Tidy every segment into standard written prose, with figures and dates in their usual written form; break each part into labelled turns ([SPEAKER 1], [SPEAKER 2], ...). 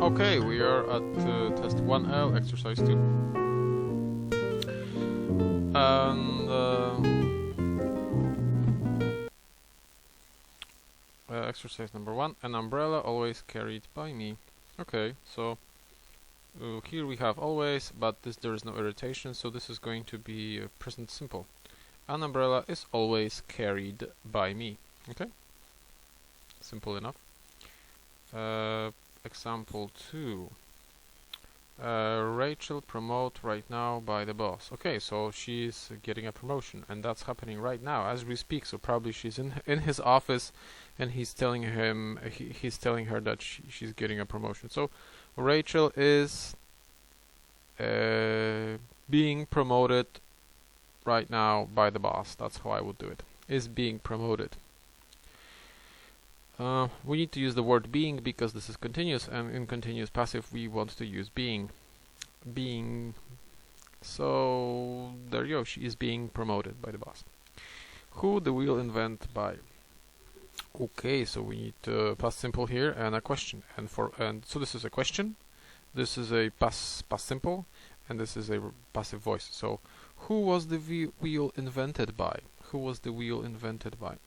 [SPEAKER 1] Okay, we are at test 1L, exercise 2. And exercise number 1, an umbrella always carried by me. Okay, so here we have always, but there is no irritation, so this is going to be present simple. An umbrella is always carried by me. Okay, simple enough. Example 2. Rachel promoted right now by the boss. Okay, so she's getting a promotion, and that's happening right now as we speak. So probably she's in his office, and he's telling her that she's getting a promotion. So Rachel is being promoted right now by the boss. That's how I would do it. Is being promoted. We need to use the word being because this is continuous, and in continuous passive we want to use being. Being. So there you go, she is being promoted by the boss. Who the wheel invent by? Okay, so we need past simple here and a question, and so this is a question, this is a past simple, and this is a passive voice. So who was the wheel invented by? Who was the wheel invented by?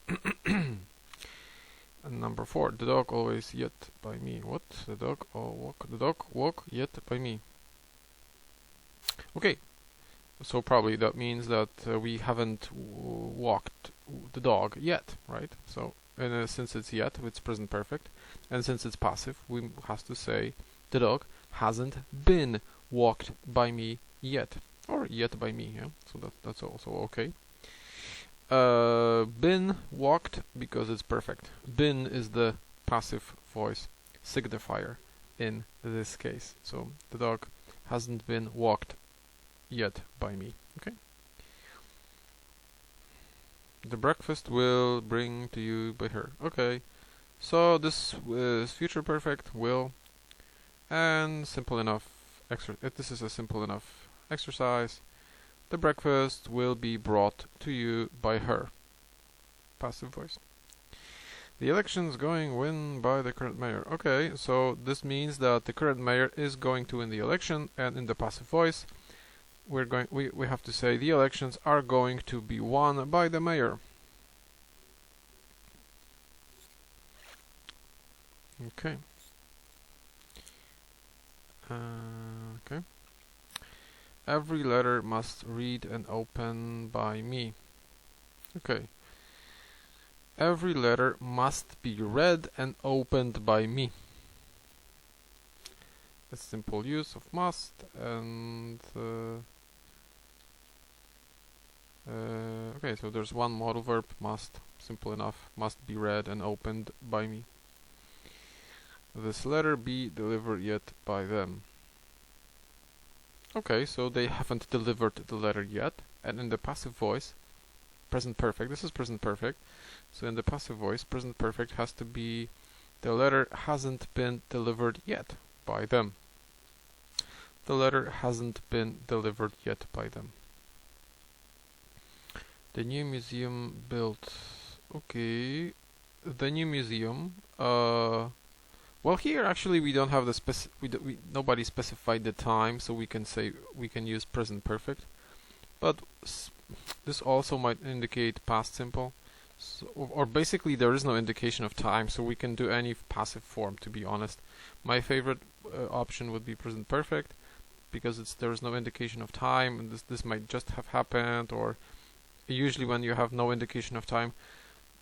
[SPEAKER 1] And number 4, the dog always yet by me. What? The dog walk yet by me. Okay, so probably that means that we haven't walked the dog yet, right? So since it's yet, it's present perfect, and since it's passive, we have to say the dog hasn't been walked by me yet, or yet by me. Yeah, so that's also okay. Been walked because it's perfect. Been is the passive voice signifier in this case. So the dog hasn't been walked yet by me. Okay. The breakfast will bring to you by her. Okay. So this is future perfect will, and simple enough. This is a simple enough exercise. The breakfast will be brought to you by her. Passive voice. The election's going win by the current mayor. Okay, so this means that the current mayor is going to win the election, and in the passive voice, we have to say the elections are going to be won by the mayor. Okay. Okay. Every letter must read and open by me. Okay. Every letter must be read and opened by me. A simple use of must, and okay, so there's one modal verb, must, simple enough, must be read and opened by me. This letter be delivered yet by them. Okay, so they haven't delivered the letter yet, and in the passive voice, present perfect, this is present perfect, so in the passive voice, present perfect has to be the letter hasn't been delivered yet by them. The letter hasn't been delivered yet by them. The new museum built. Okay, the new museum. Well, here actually we don't have the nobody specified the time, so we can use present perfect, but this also might indicate past simple, so, or basically there is no indication of time, so we can do any passive form. To be honest, my favorite option would be present perfect, because there is no indication of time, and this might just have happened, or usually when you have no indication of time,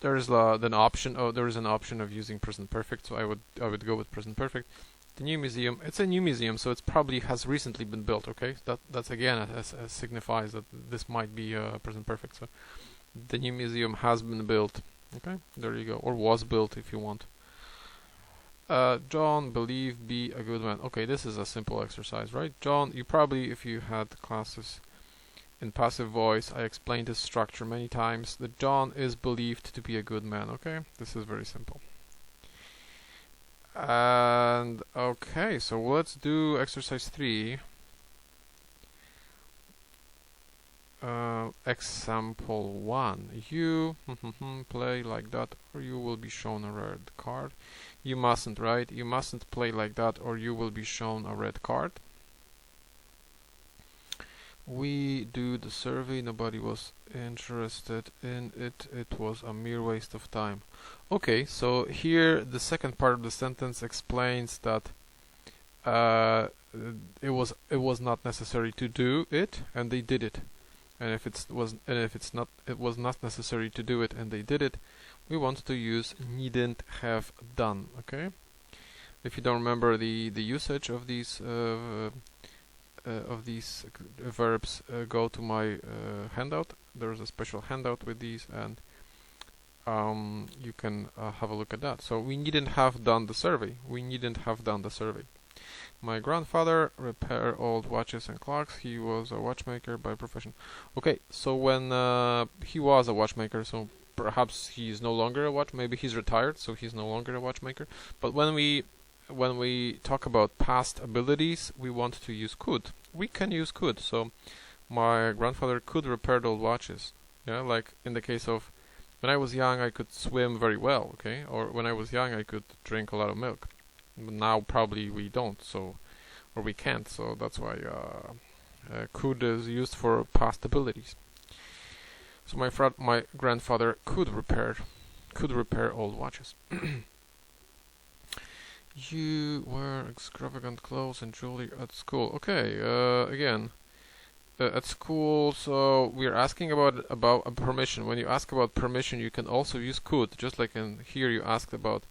[SPEAKER 1] there is an option. Oh, there is an option of using present perfect, so I would go with present perfect. The new museum, it's a new museum, so it's probably has recently been built. Okay, that's again signifies that this might be present perfect. So the new museum has been built. Okay, there you go, or was built if you want. John, believe, be a good man. Okay, this is a simple exercise, right? John, you probably, if you had classes in passive voice, I explained this structure many times, that John is believed to be a good man. Okay, this is very simple. And okay, so let's do exercise 3. example 1. You play like that or you will be shown a red card. You mustn't, right? You mustn't play like that or you will be shown a red card. We do the survey, nobody was interested in it, it was a mere waste of time. Okay, so here the second part of the sentence explains that it was not necessary to do it and they did it. And if it was not necessary to do it and they did it, we want to use needn't have done. Okay, if you don't remember the usage of these verbs, go to my handout. There's a special handout with these, and you can have a look at that. So we needn't have done the survey. We needn't have done the survey. My grandfather repaired old watches and clocks. He was a watchmaker by profession. Okay, so when he was a watchmaker, so perhaps he's no longer a maybe he's retired, so he's no longer a watchmaker. But when we talk about past abilities, we want to use could. We can use could. So my grandfather could repair old watches. Yeah, like in the case of when I was young, I could swim very well. Okay, or when I was young, I could drink a lot of milk. But now probably we don't, so or we can't. So that's why could is used for past abilities. So my grandfather could repair old watches. You wear extravagant clothes and jewelry at school. Okay, again, at school, so we're asking about a permission. When you ask about permission, you can also use could, just like in here you asked about.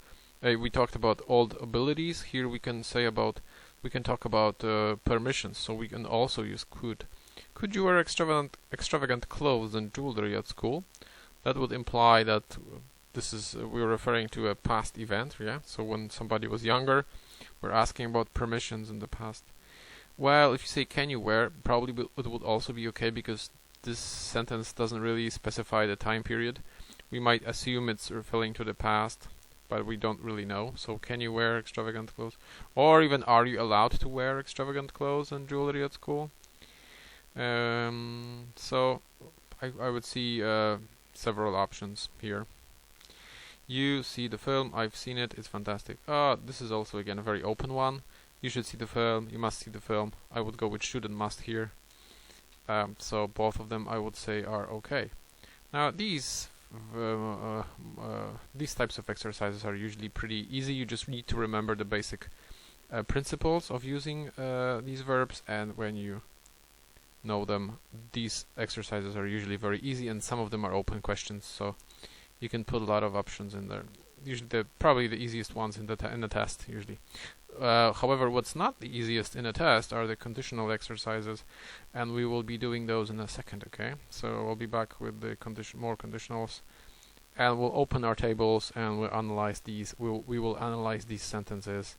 [SPEAKER 1] We talked about old abilities. Here we can talk about permissions. So we can also use could. Could you wear extravagant clothes and jewelry at school? That would imply that we're referring to a past event, yeah? So when somebody was younger, we're asking about permissions in the past. Well, if you say can you wear, probably it would also be okay because this sentence doesn't really specify the time period. We might assume it's referring to the past, but we don't really know. So can you wear extravagant clothes? Or even are you allowed to wear extravagant clothes and jewelry at school? So I would see several options here. You see the film, I've seen it, it's fantastic. This is also again a very open one. You should see the film, you must see the film. I would go with should and must here. So both of them I would say are okay. Now these types of exercises are usually pretty easy. You just need to remember the basic principles of using these verbs, and when you know them, these exercises are usually very easy, and some of them are open questions, so you can put a lot of options in there. Usually probably the easiest ones in the test usually. However, what's not the easiest in a test are the conditional exercises, and we will be doing those in a second. Okay, so we'll be back with the more conditionals, and we'll open our tables and we'll analyze these. We will analyze these sentences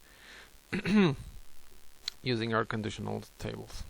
[SPEAKER 1] using our conditional tables.